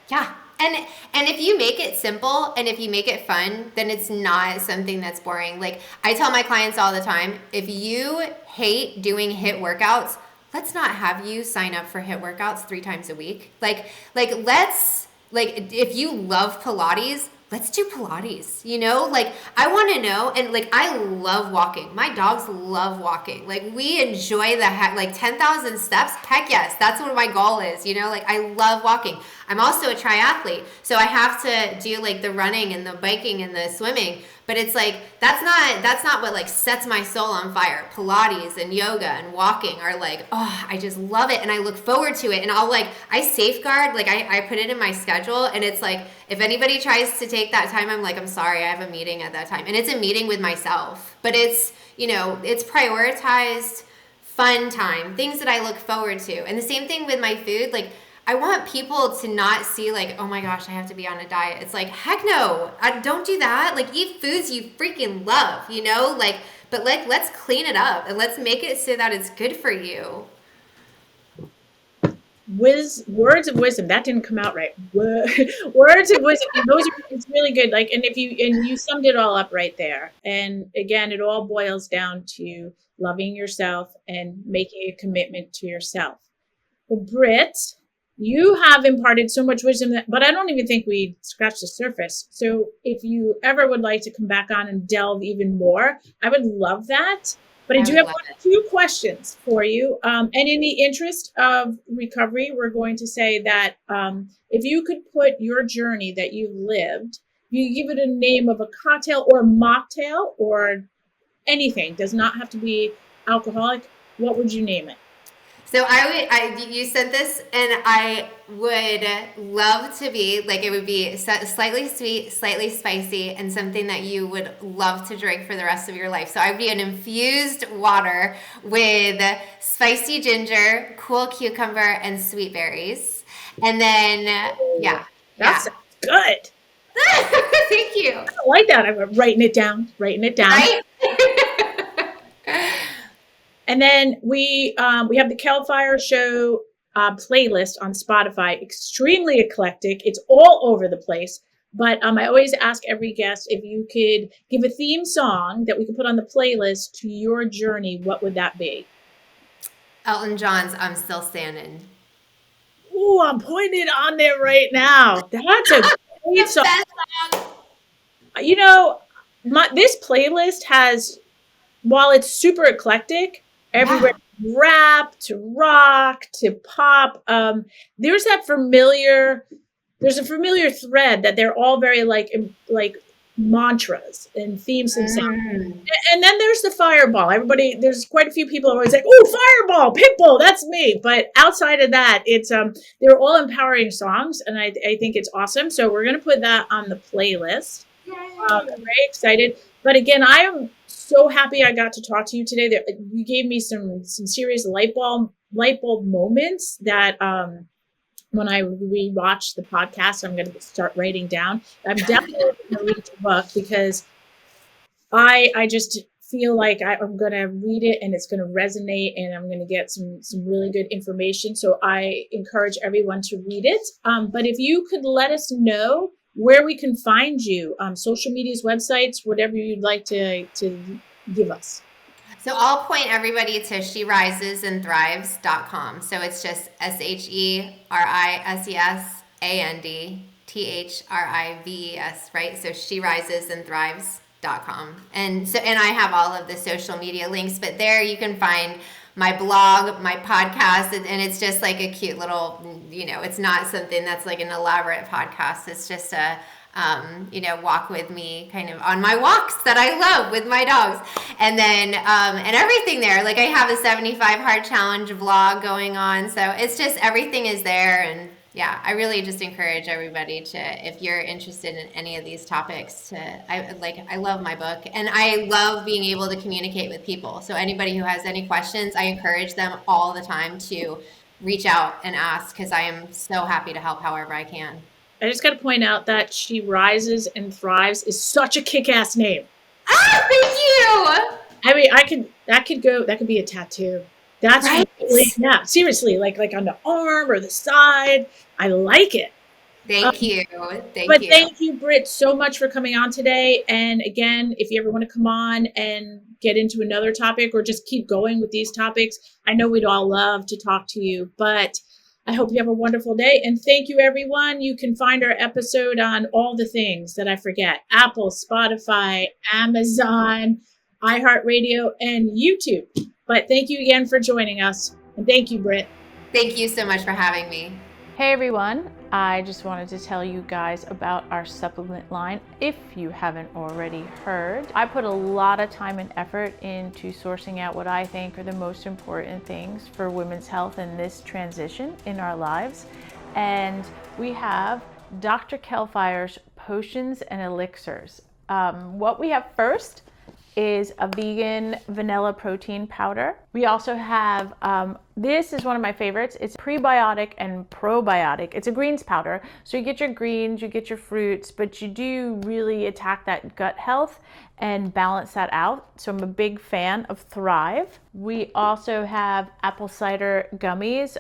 Yeah. And if you make it simple and if you make it fun, then it's not something that's boring. Like I tell my clients all the time, if you hate doing HIIT workouts, let's not have you sign up for HIIT workouts 3 times a week. Let's if you love Pilates, let's do Pilates, like I want to know. And like, I love walking. My dogs love walking. Like we enjoy the like 10,000 steps. Heck yes. That's what my goal is. Like I love walking. I'm also a triathlete. So I have to do like the running and the biking and the swimming, but it's like, that's not what like sets my soul on fire. Pilates and yoga and walking are like, oh, I just love it. And I look forward to it. And I safeguard, like I put it in my schedule, and it's like, if anybody tries to take that time, I'm like, I'm sorry, I have a meeting at that time. And it's a meeting with myself, but it's, it's prioritized fun time, things that I look forward to. And the same thing with my food. Like I want people to not see like, oh my gosh, I have to be on a diet. It's like, heck no, I don't do that. Like eat foods you freaking love, but like, let's clean it up and let's make it so that it's good for you.
Words of wisdom, that didn't come out right. Words of wisdom, it's really good. Like, and you summed it all up right there. And again, it all boils down to loving yourself and making a commitment to yourself. Well, Britt, you have imparted so much wisdom but I don't even think we scratched the surface. So if you ever would like to come back on and delve even more, I would love that. But I do have 2 questions for you. And in the interest of recovery, we're going to say that if you could put your journey that you've lived, you give it a name of a cocktail or mocktail or anything, does not have to be alcoholic, what would you name it?
So you said this, and I would love to be like, it would be slightly sweet, slightly spicy, and something that you would love to drink for the rest of your life. So I'd be an infused water with spicy ginger, cool cucumber, and sweet berries. And then, yeah.
That sounds good.
Thank you.
I like that. I'm writing it down. Right? And then we have the KellFire Show playlist on Spotify. Extremely eclectic. It's all over the place. But I always ask every guest if you could give a theme song that we could put on the playlist to your journey. What would that be?
Elton John's "I'm Still Standing."
Ooh, I'm putting it on there right now. That's a great song. This playlist has, while it's super eclectic, everywhere rap to rock to pop. There's a familiar thread that they're all very like mantras and themes themselves. And then there's the fireball. There's quite a few people always like, oh, fireball, pitbull, that's me. But outside of that, it's they're all empowering songs, and I think it's awesome. So we're gonna put that on the playlist. I'm very excited. But again, I am so happy I got to talk to you today. That you gave me some serious light bulb moments that when I rewatch the podcast, I'm going to start writing down. I'm definitely going to read the book because I just feel like I'm going to read it and it's going to resonate and I'm going to get some really good information. So I encourage everyone to read it. But if you could let us know where we can find you, social medias, websites, whatever you'd like to give us.
So I'll point everybody to sherisesandthrives.com. So it's just SheRisesandThrives, right? So sherisesandthrives.com. And I have all of the social media links, but there you can find my blog, my podcast, and it's just like a cute little, it's not something that's like an elaborate podcast. It's just a walk with me kind of on my walks that I love with my dogs. And then, and everything there, like I have a 75 hard challenge vlog going on. So it's just, everything is there. And yeah, I really just encourage everybody to, if you're interested in any of these topics, I love my book and I love being able to communicate with people. So anybody who has any questions, I encourage them all the time to reach out and ask, because I am so happy to help however I can.
I just got to point out that She Rises and Thrives is such a kick-ass name.
Ah, thank you.
I mean, that could be a tattoo. That's
right?
Really, yeah, seriously, like on the arm or the side. I like it.
Thank you.
Thank you, Britt, so much for coming on today. And again, if you ever want to come on and get into another topic or just keep going with these topics, I know we'd all love to talk to you, but I hope you have a wonderful day. And thank you, everyone. You can find our episode on all the things that I forget: Apple, Spotify, Amazon, iHeartRadio, and YouTube. But thank you again for joining us. And thank you, Britt.
Thank you so much for having me.
Hey, everyone. I just wanted to tell you guys about our supplement line. If you haven't already heard, I put a lot of time and effort into sourcing out what I think are the most important things for women's health in this transition in our lives. And we have Dr. KellFire's potions and elixirs. What we have first is a vegan vanilla protein powder. We also have, this is one of my favorites. It's prebiotic and probiotic. It's a greens powder. So you get your greens, you get your fruits, but you do really attack that gut health and balance that out. So I'm a big fan of Thrive. We also have apple cider gummies.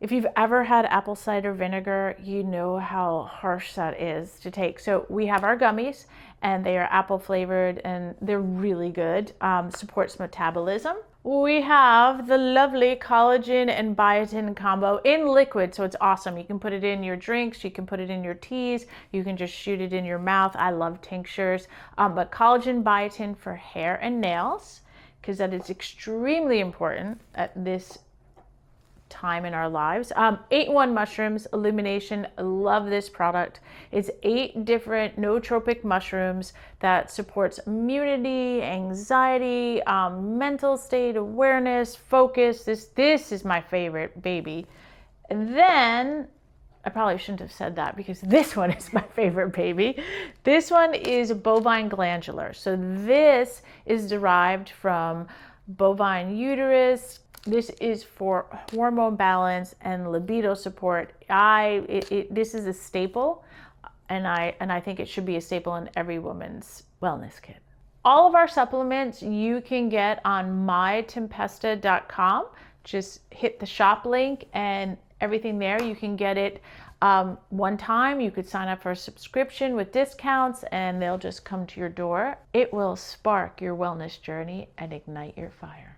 If you've ever had apple cider vinegar, you know how harsh that is to take. So we have our gummies, and they are apple flavored, and they're really good. Supports metabolism. We have the lovely collagen and biotin combo in liquid, so it's awesome. You can put it in your drinks, you can put it in your teas, you can just shoot it in your mouth. I love tinctures, but collagen biotin for hair and nails, because that is extremely important at this time in our lives. 8-in-1 mushrooms, illumination. Love this product. It's 8 different nootropic mushrooms that supports immunity, anxiety, mental state, awareness, focus. This is my favorite, baby. And then I probably shouldn't have said that, because this one is my favorite, baby. This one is bovine glandular. So this is derived from bovine uterus. This is for hormone balance and libido support. This is a staple, and I think it should be a staple in every woman's wellness kit. All of our supplements you can get on mytempesta.com. Just hit the shop link and everything there. You can get it one time. You could sign up for a subscription with discounts, and they'll just come to your door. It will spark your wellness journey and ignite your fire.